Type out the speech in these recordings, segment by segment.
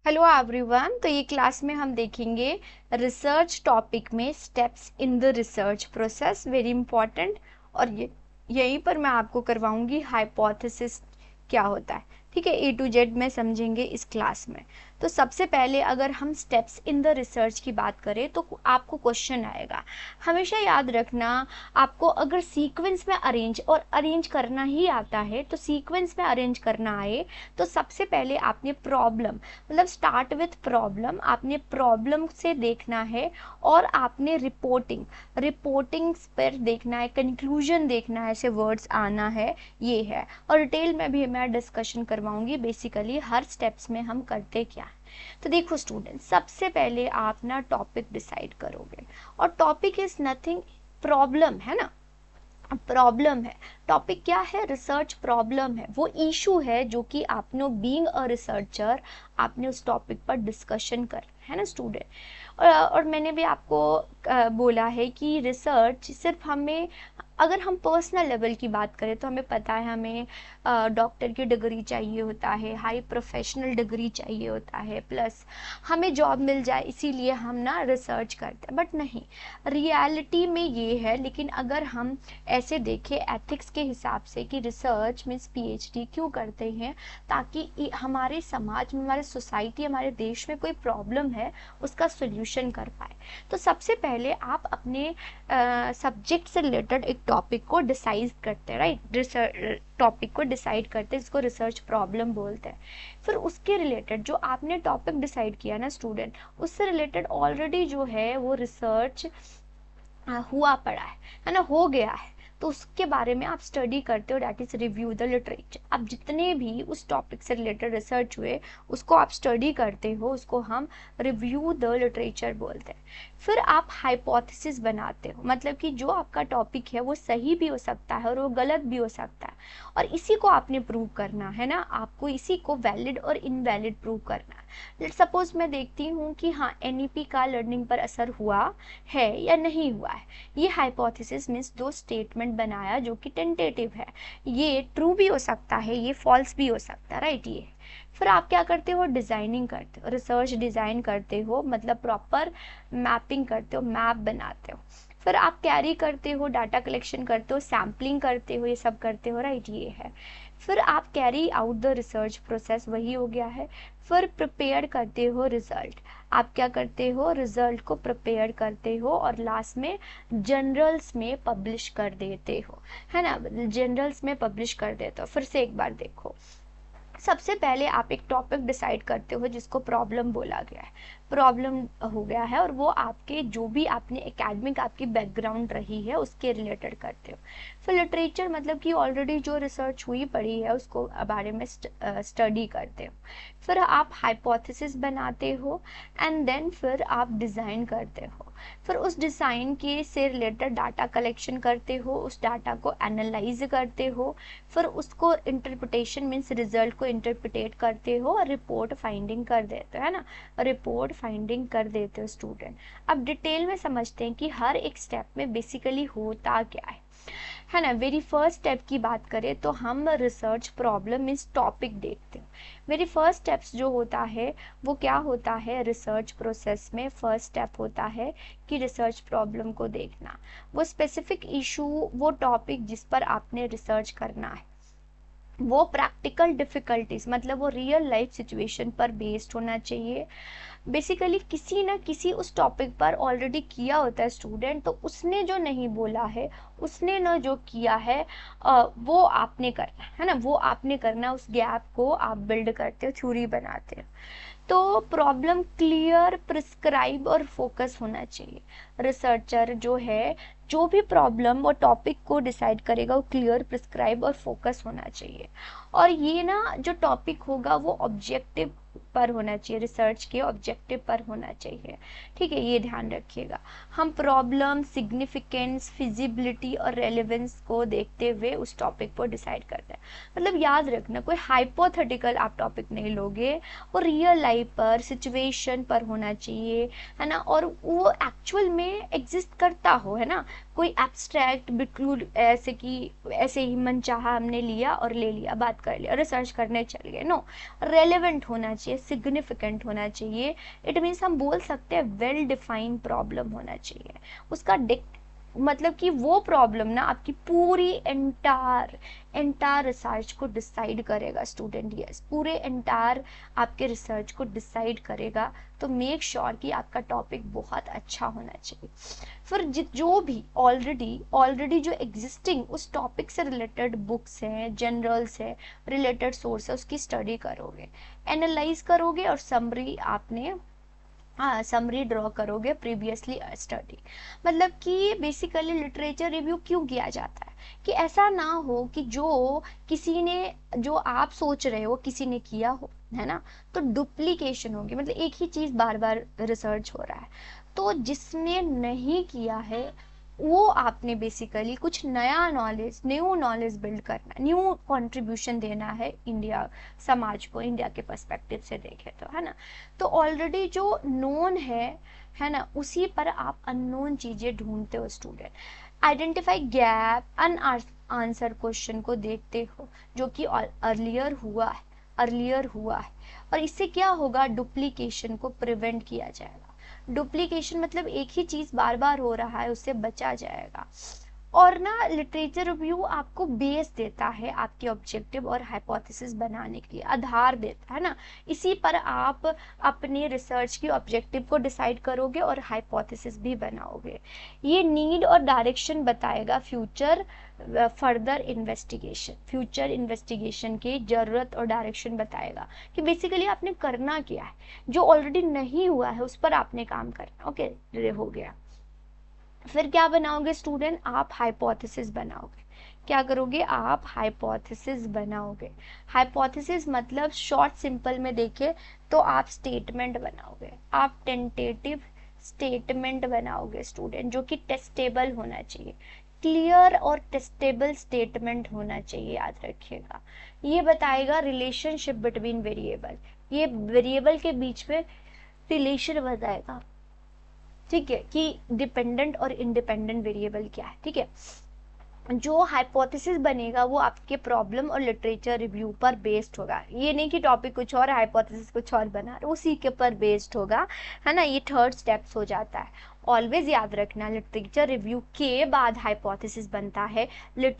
Hello everyone. तो ये class में हम देखेंगे रिसर्च टॉपिक में steps in the research process, very important. और ये यहीं पर मैं आपको करवाऊंगी हाइपोथेसिस क्या होता है। ठीक है, ए टू जेड में समझेंगे इस क्लास में। तो सबसे पहले अगर हम स्टेप्स इन द रिसर्च की बात करें तो आपको क्वेश्चन आएगा। हमेशा याद रखना, आपको अगर सीक्वेंस में अरेंज करना ही आता है, तो सीक्वेंस में अरेंज करना आए तो सबसे पहले आपने प्रॉब्लम, मतलब स्टार्ट विथ प्रॉब्लम, आपने प्रॉब्लम से देखना है और आपने रिपोर्टिंग पर देखना है, कंक्लूजन देखना है, ऐसे वर्ड्स आना है, ये है। और डिटेल में भी मैं डिस्कशन करवाऊंगी बेसिकली हर स्टेप्स में हम करते क्या है। तो देखो स्टूडेंट, सबसे पहले आप ना टॉपिक डिसाइड करोगे, और टॉपिक इज नथिंग, प्रॉब्लम है ना, प्रॉब्लम है। टॉपिक क्या है? रिसर्च प्रॉब्लम है, वो इशू है जो कि आपने बीइंग अ रिसर्चर आपने उस टॉपिक पर डिस्कशन कर है ना स्टूडेंट। और मैंने भी आपको बोला है कि रिसर्च सिर्फ हमें, अगर हम पर्सनल लेवल की बात करें तो हमें पता है हमें डॉक्टर की डिग्री चाहिए होता है, हाई प्रोफेशनल डिग्री चाहिए होता है, प्लस हमें जॉब मिल जाए इसीलिए हम ना रिसर्च करते हैं। बट नहीं, रियलिटी में ये है। लेकिन अगर हम ऐसे देखें एथिक्स के हिसाब से कि रिसर्च मीन्स पीएचडी क्यों करते हैं, ताकि हमारे समाज में, हमारे सोसाइटी, हमारे देश में कोई प्रॉब्लम है उसका सोल्यूशन कर पाए। तो सबसे पहले आप अपने सब्जेक्ट से रिलेटेड एक टॉपिक को डिसाइड करते हैं, राइट। टॉपिक को डिसाइड करते हैं, जिसको रिसर्च प्रॉब्लम बोलते हैं। फिर उसके रिलेटेड जो आपने टॉपिक डिसाइड किया ना स्टूडेंट, उससे रिलेटेड ऑलरेडी जो है वो रिसर्च हुआ पड़ा है ना, हो गया है, तो उसके बारे में आप स्टडी करते हो, that is review the literature. अब जितने भी उस टॉपिक से रिलेटेड रिसर्च हुए उसको आप स्टडी करते हो, उसको हम रिव्यू द लिटरेचर बोलते हैं। फिर आप हाइपोथेसिस बनाते हो, मतलब कि जो आपका टॉपिक है वो सही भी हो सकता है और वो गलत भी हो सकता है, और इसी को आपने प्रूव करना है ना, आपको इसी को वैलिड और इनवैलिड प्रूव करना है। लेट्स सपोज मैं देखती हूँ कि हाँ एनईपी का लर्निंग पर असर हुआ है या नहीं हुआ है। ये हाइपोथेसिस मीन्स दो स्टेटमेंट बनाया जो कि टेंटेटिव है, ये ट्रू भी हो सकता है, ये फॉल्स भी हो सकता है, राइट। ये फिर आप क्या करते हो? डिजाइनिंग करते हो, रिसर्च डिजाइन करते हो, मतलब प्रॉपर मैपिंग करते हो, मैप बनाते हो। फिर आप कैरी करते हो, डाटा कलेक्शन करते हो, सैम्पलिंग करते हो, ये सब करते हो, राइट। ये है। फिर आप carry out the research process, वही हो गया है। फिर प्रिपेयर करते हो रिजल्ट, आप क्या करते हो? रिजल्ट को प्रिपेयर करते हो और लास्ट में जर्नल्स में पब्लिश कर देते हो, है ना, जर्नल्स में पब्लिश कर देते हो। फिर से एक बार देखो, सबसे पहले आप एक टॉपिक डिसाइड करते हो जिसको प्रॉब्लम बोला गया है, प्रॉब्लम हो गया है, और वो आपके जो भी आपने एकेडमिक आपकी बैकग्राउंड रही है उसके रिलेटेड करते हो। फिर लिटरेचर, मतलब कि ऑलरेडी जो रिसर्च हुई पड़ी है उसको बारे में स्टडी करते हो। फिर आप हाइपोथेसिस बनाते हो, एंड देन फिर आप डिज़ाइन करते हो। फिर उस डिज़ाइन के से रिलेटेड डाटा कलेक्शन करते हो, उस डाटा को एनालाइज करते हो, फिर उसको इंटरप्रिटेशन मीन्स रिजल्ट को इंटरप्रिटेट करते हो और रिपोर्ट फाइंडिंग कर देते हो, है ना, रिपोर्ट फाइंडिंग कर देते हो स्टूडेंट। अब डिटेल में समझते हैं कि हर एक स्टेप में बेसिकली होता क्या है ना। वेरी फर्स्ट स्टेप की बात करें तो हम रिसर्च प्रॉब्लम मीन्स टॉपिक देखते हैं। वेरी फर्स्ट स्टेप्स जो होता है वो क्या होता है? रिसर्च प्रोसेस में फर्स्ट स्टेप होता है कि रिसर्च प्रॉब्लम को देखना, वो स्पेसिफिक इशू, वो टॉपिक जिस पर आपने रिसर्च करना है, वो प्रैक्टिकल डिफिकल्टीज, मतलब वो रियल लाइफ सिचुएशन पर बेस्ड होना चाहिए। बेसिकली किसी ना किसी उस टॉपिक पर ऑलरेडी किया होता है स्टूडेंट, तो उसने जो नहीं बोला है, उसने ना जो किया है, वो आपने करना है ना, वो आपने करना, उस गैप को आप बिल्ड करते हो, थ्योरी बनाते हो। तो प्रॉब्लम क्लियर, प्रिस्क्राइब और फोकस होना चाहिए। रिसर्चर जो है, जो भी प्रॉब्लम वो टॉपिक को डिसाइड करेगा, वो क्लियर, प्रिस्क्राइब और फोकस होना चाहिए। और ये ना जो टॉपिक होगा वो ऑब्जेक्टिव पर होना चाहिए, रिसर्च के ऑब्जेक्टिव पर होना चाहिए, ठीक है, ये ध्यान रखिएगा। हम प्रॉब्लम, सिग्निफिकेंस, फिजिबिलिटी और रेलेवेंस को देखते हुए उस टॉपिक को डिसाइड करते हैं। मतलब याद रखना, कोई हाइपोथेटिकल आप टॉपिक नहीं लोगे, वो रियल लाइफ पर, सिचुएशन पर होना चाहिए, है ना, और वो एक्चुअल में एग्जिस्ट करता हो, है ना। कोई एब्स्ट्रैक्ट बिल्कुल ऐसे कि ऐसे ही मन चाहा हमने लिया और ले लिया, बात कर लिया, रिसर्च करने चल गए, नो, रेलेवेंट होना चाहिए, सिग्निफिकेंट होना चाहिए। इट मीन्स हम बोल सकते हैं वेल डिफाइंड प्रॉब्लम होना चाहिए उसका, मतलब कि वो प्रॉब्लम ना आपकी पूरी एंटायर रिसर्च को डिसाइड करेगा स्टूडेंट। यस, पूरे एंटायर आपके रिसर्च को डिसाइड करेगा। तो मेक श्योर कि आपका टॉपिक बहुत अच्छा होना चाहिए। फिर जो भी ऑलरेडी जो एग्जिस्टिंग उस टॉपिक से रिलेटेड बुक्स हैं, जनरल्स है, रिलेटेड सोर्स है, उसकी स्टडी करोगे, एनालाइज करोगे और समरी आपने समरी ड्रॉ करोगे प्रीवियसली स्टडी। मतलब कि बेसिकली लिटरेचर रिव्यू क्यों किया जाता है कि ऐसा ना हो कि जो आप सोच रहे हो किसी ने किया हो, है ना, तो डुप्लीकेशन होगी, मतलब एक ही चीज बार बार रिसर्च हो रहा है। तो जिसने नहीं किया है वो आपने बेसिकली कुछ न्यू नॉलेज बिल्ड करना, न्यू कंट्रीब्यूशन देना है इंडिया समाज को, इंडिया के पर्सपेक्टिव से देखें तो, है ना। तो ऑलरेडी जो नोन है ना, उसी पर आप अननोन चीजें ढूंढते हो student. Identify gap, answer question को देखते हो जो कि अर्लियर हुआ है और इससे क्या होगा, डुप्लीकेशन को प्रिवेंट किया जाएगा। डुप्लीकेशन मतलब एक ही चीज बार बार हो रहा है, उससे बचा जाएगा। और ना लिटरेचर रिव्यू आपको बेस देता है आपके ऑब्जेक्टिव और हाइपोथेसिस बनाने के लिए, आधार देता है ना। इसी पर आप अपने रिसर्च की ऑब्जेक्टिव को डिसाइड करोगे और हाइपोथेसिस भी बनाओगे। ये नीड और डायरेक्शन बताएगा फ्यूचर फ्यूचर इन्वेस्टिगेशन की जरूरत और डायरेक्शन बताएगा कि बेसिकली आपने करना क्या है, जो ऑलरेडी नहीं हुआ है उस पर आपने काम करना। ओके, हो गया। फिर क्या बनाओगे स्टूडेंट, आप हाइपोथेसिस बनाओगे। क्या करोगे, आप हाइपोथेसिस बनाओगे। हाइपोथेसिस मतलब शॉर्ट सिंपल में देखें तो आप स्टेटमेंट बनाओगे, आप टेंटेटिव स्टेटमेंट बनाओगे स्टूडेंट, जो कि टेस्टेबल होना चाहिए। क्लियर और टेस्टेबल स्टेटमेंट होना चाहिए, याद रखिएगा। ये बताएगा रिलेशनशिप बिटवीन वेरिएबल, ये वेरिएबल के बीच में रिलेशन बताएगा, ठीक है, कि डिपेंडेंट और इंडिपेंडेंट वेरिएबल क्या है। ठीक है, जो हाइपोथेसिस बनेगा वो आपके प्रॉब्लम और लिटरेचर रिव्यू पर बेस्ड होगा। ये नहीं कि टॉपिक कुछ और हाइपोथेसिस कुछ और बना रहे, उसी के पर बेस्ड होगा, है ना। ये थर्ड स्टेप्स हो जाता है। ऑलवेज याद रखना, लिटरेचर रिव्यू के बाद हाइपोथेसिस बनता है,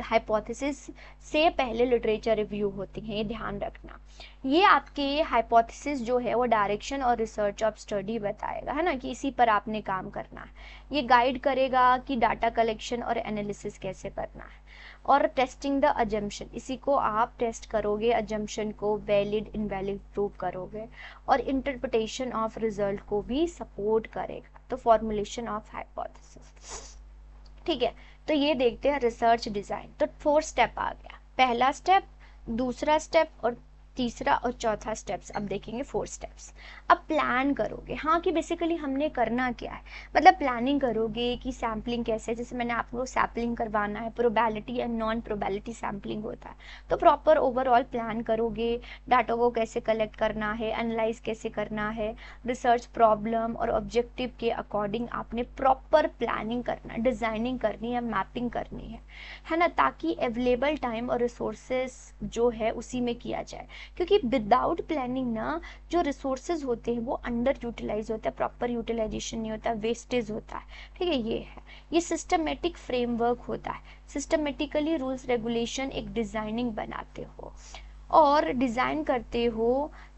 हाइपोथेसिस से पहले लिटरेचर रिव्यू होती है, ये ध्यान रखना। ये आपके हाइपोथेसिस जो है वो डायरेक्शन और रिसर्च ऑफ स्टडी बताएगा, है ना, कि इसी पर आपने काम करना है। ये गाइड करेगा कि डाटा कलेक्शन और एनालिसिस कैसे करना है। और टेस्टिंग द अजम्पशन, इसी को आप टेस्ट करोगे, अजम्पशन को वैलिड इनवैलिड प्रूव करोगे। और इंटरप्रिटेशन ऑफ रिजल्ट को भी सपोर्ट करेगा, तो फॉर्मुलेशन ऑफ हाइपोथेसिस। ठीक है, तो ये देखते हैं रिसर्च डिजाइन। तो 4 स्टेप आ गया, पहला स्टेप, दूसरा स्टेप और तीसरा और चौथा स्टेप्स। अब देखेंगे 4 स्टेप्स। अब प्लान करोगे, हाँ, कि बेसिकली हमने करना क्या है, मतलब प्लानिंग करोगे कि सैम्पलिंग कैसे, जैसे मैंने आपको सैम्पलिंग करवाना है, probability and non probability sampling होता है, तो प्रॉपर ओवरऑल प्लान करोगे, डाटा को कैसे कलेक्ट करना है, एनालाइज कैसे करना है, रिसर्च प्रॉब्लम और ऑब्जेक्टिव के अकॉर्डिंग आपने प्रॉपर प्लानिंग करना, डिजाइनिंग करनी है, मैपिंग करनी है ना, ताकि अवेलेबल टाइम और रिसोर्सेज जो है उसी में किया जाए। क्योंकि विदाउट प्लानिंग ना जो रिसोर्सेज होते हैं वो अंडर यूटिलाइज होता है, प्रॉपर यूटिलाइजेशन नहीं होता, वेस्टेज होता है। ठीक है, ये सिस्टमेटिक फ्रेमवर्क होता है, सिस्टमेटिकली रूल्स रेगुलेशन एक डिजाइनिंग बनाते हो और डिजाइन करते हो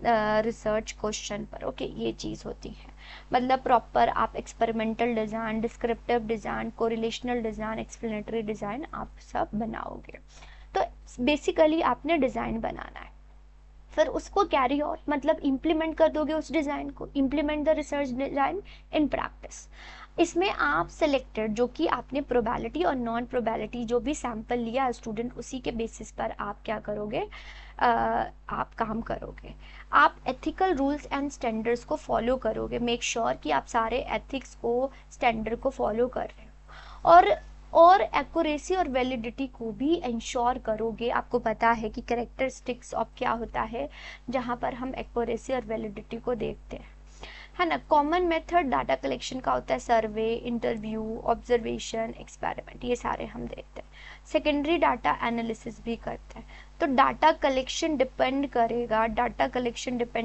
रिसर्च क्वेश्चन पर। ओके, ये चीज होती है, मतलब प्रॉपर आप experimental design, descriptive design, correlational design, explanatory design आप सब बनाओगे। तो बेसिकली आपने डिजाइन बनाना है, फिर उसको कैरी आउट मतलब इम्प्लीमेंट कर दोगे उस डिजाइन को, implement the research design in practice. इसमें आप सिलेक्टेड जो कि आपने प्रोबेबिलिटी और नॉन प्रोबेबिलिटी जो भी सैंपल लिया स्टूडेंट, उसी के बेसिस पर आप क्या करोगे, आप काम करोगे। आप एथिकल रूल्स एंड स्टैंडर्ड्स को फॉलो करोगे, मेक श्योर कि आप सारे एथिक्स को, स्टैंडर्ड को फॉलो कर रहे हो। और एक्यूरेसी और वैलिडिटी को भी इंश्योर करोगे। आपको पता है कि कैरेक्टरिस्टिक्स ऑफ क्या होता है जहाँ पर हम एक्यूरेसी और वैलिडिटी को देखते हैं, है ना। कॉमन मेथड डाटा कलेक्शन का होता है सर्वे, इंटरव्यू, ऑब्जर्वेशन, एक्सपेरिमेंट, ये सारे हम देखते हैं। सेकेंडरी डाटा एनालिसिस भी करते हैं। तो डाटा कलेक्शन डिपेंड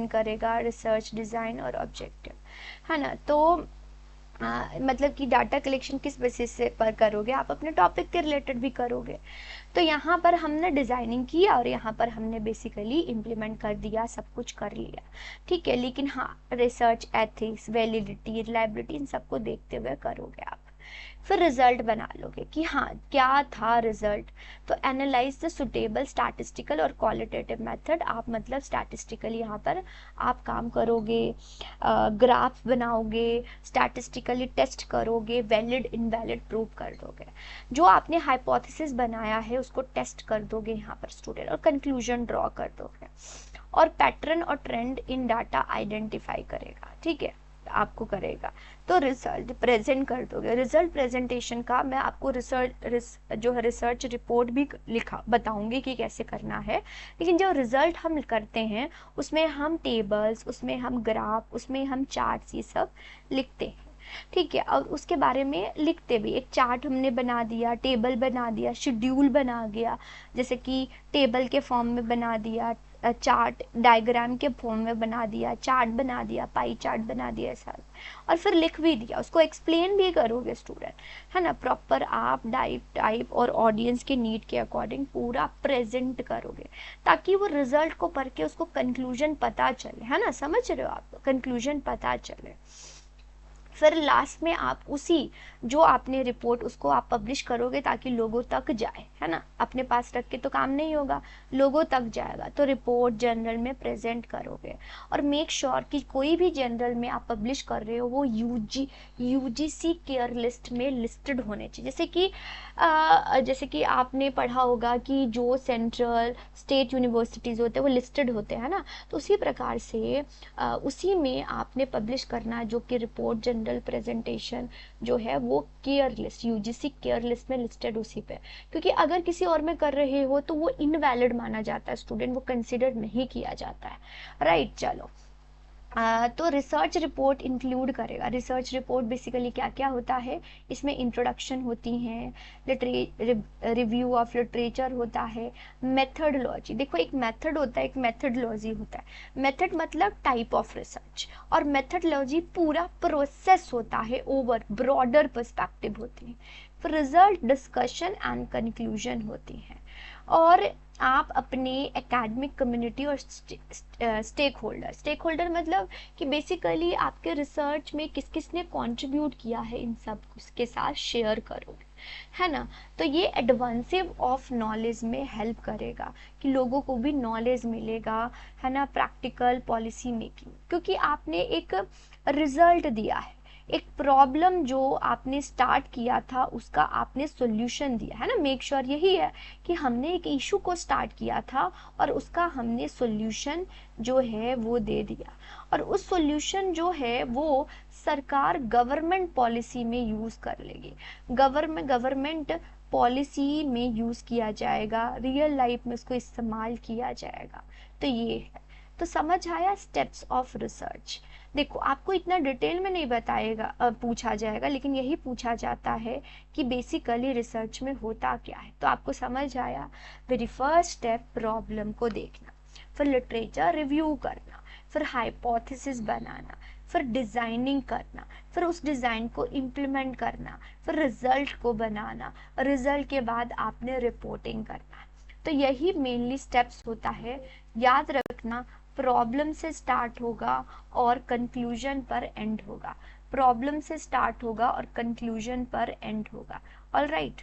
करेगा रिसर्च डिज़ाइन और ऑब्जेक्टिव, है ना। तो मतलब कि डाटा कलेक्शन किस बेसिस से पर करोगे, आप अपने टॉपिक के रिलेटेड भी करोगे। तो यहाँ पर हमने डिज़ाइनिंग किया और यहाँ पर हमने बेसिकली इम्प्लीमेंट कर दिया, सब कुछ कर लिया, ठीक है। लेकिन हाँ, रिसर्च एथिक्स, वैलिडिटी, रिलायबिलिटी, इन सबको देखते हुए करोगे आप। फिर रिजल्ट बना लोगे कि हाँ क्या था रिजल्ट। तो एनालाइज द सुटेबल स्टैटिस्टिकल और क्वालिटेटिव मेथड, आप मतलब स्टैटिस्टिकली यहाँ पर आप काम करोगे, ग्राफ बनाओगे, स्टैटिस्टिकली टेस्ट करोगे, वैलिड इनवैलिड प्रूव कर दोगे। जो आपने हाइपोथेसिस बनाया है उसको टेस्ट कर दोगे यहाँ पर स्टूडेंट, और कंक्लूजन ड्रॉ कर दोगे, और पैटर्न और ट्रेंड इन डाटा आइडेंटिफाई करेगा, ठीक है, आपको करेगा। तो रिजल्ट प्रेजेंट कर दोगे। रिजल्ट प्रेजेंटेशन का मैं आपको रिसर्च रिपोर्ट भी लिखा बताऊंगी कि कैसे करना है। लेकिन जो रिजल्ट हम करते हैं उसमें हम टेबल्स, उसमें हम ग्राफ, उसमें हम चार्ट्स, ये सब लिखते हैं, ठीक है। और उसके बारे में लिखते भी, एक चार्ट हमने बना दिया, टेबल बना दिया, शेड्यूल बना गया, जैसे कि टेबल के फॉर्म में बना दिया, चार्ट डायग्राम के फॉर्म में बना दिया, चार्ट बना दिया, पाई चार्ट बना दिया, ऐसा। और फिर लिख भी दिया, उसको एक्सप्लेन भी करोगे स्टूडेंट, है ना। प्रॉपर आप टाइप और ऑडियंस के नीड के अकॉर्डिंग पूरा प्रेजेंट करोगे, ताकि वो रिजल्ट को पढ़ के उसको कंक्लूजन पता चले, है ना, समझ रहे हो आप, कंक्लूजन पता चले। फिर लास्ट में आप उसी जो आपने रिपोर्ट उसको आप पब्लिश करोगे ताकि लोगों तक जाए, है ना। अपने पास रख के तो काम नहीं होगा, लोगों तक जाएगा। तो रिपोर्ट जर्नल में प्रेजेंट करोगे, और मेक श्योर कि कोई भी जर्नल में आप पब्लिश कर रहे हो वो यूजीसी केयर लिस्ट में लिस्टेड होने चाहिए। जैसे कि आपने पढ़ा होगा कि जो सेंट्रल स्टेट यूनिवर्सिटीज़ होते हैं वो लिस्टेड होते हैं ना, तो उसी प्रकार से उसी में आपने पब्लिश करना, जो कि रिपोर्ट जनरल प्रेजेंटेशन जो है वो care list, UGC care list में लिस्टेड उसी पे। क्योंकि अगर किसी और में कर रहे हो तो वो इनवैलिड माना जाता है स्टूडेंट, वो कंसिडर नहीं किया जाता है, राइट। चलो, तो रिसर्च रिपोर्ट इंक्लूड करेगा। रिसर्च रिपोर्ट बेसिकली क्या क्या होता है, इसमें इंट्रोडक्शन होती हैं, रिव्यू ऑफ लिटरेचर होता है, मेथडोलॉजी, देखो एक मेथड होता है, एक मेथडोलॉजी होता है। मेथड मतलब टाइप ऑफ रिसर्च, और मेथडोलॉजी पूरा प्रोसेस होता है, ओवर ब्रॉडर पर्सपेक्टिव होती है। फिर रिजल्ट, डिस्कशन एंड कंक्लूजन होती हैं। और आप अपने एकेडमिक कम्युनिटी और स्टेक होल्डर मतलब कि बेसिकली आपके रिसर्च में किस किस ने कंट्रीब्यूट किया है, इन सब के साथ शेयर करोगे, है ना। तो ये एडवांसिव ऑफ नॉलेज में हेल्प करेगा कि लोगों को भी नॉलेज मिलेगा, है ना, प्रैक्टिकल पॉलिसी मेकिंग। क्योंकि आपने एक रिजल्ट दिया है, एक प्रॉब्लम जो आपने स्टार्ट किया था उसका आपने सॉल्यूशन दिया है ना। मेक श्योर यही है कि हमने एक इशू को स्टार्ट किया था और उसका हमने सॉल्यूशन जो है वो दे दिया, और उस सॉल्यूशन जो है वो सरकार गवर्नमेंट पॉलिसी में यूज़ कर लेगी, गवर्नमेंट पॉलिसी में यूज़ किया जाएगा, रियल लाइफ में उसको इस्तेमाल किया जाएगा। तो ये है, तो समझ आया स्टेप्स ऑफ रिसर्च। देखो आपको इतना डिटेल में नहीं पूछा जाएगा, लेकिन यही पूछा जाता है कि बेसिकली रिसर्च में होता क्या है। तो आपको समझ आया। वेरी फर्स्ट स्टेप प्रॉब्लम को देखना, फिर लिटरेचर रिव्यू करना, फिर हाइपोथेसिस बनाना, फिर डिज़ाइनिंग करना, फिर उस डिज़ाइन को इम्प्लीमेंट करना, फिर रिजल्ट को बनाना, रिजल्ट के बाद आपने रिपोर्टिंग करना। तो यही मेनली स्टेप्स होता है, याद रखना। प्रॉब्लम से स्टार्ट होगा और कंक्लूजन पर एंड होगा, प्रॉब्लम से स्टार्ट होगा और कंक्लूजन पर एंड होगा। All right.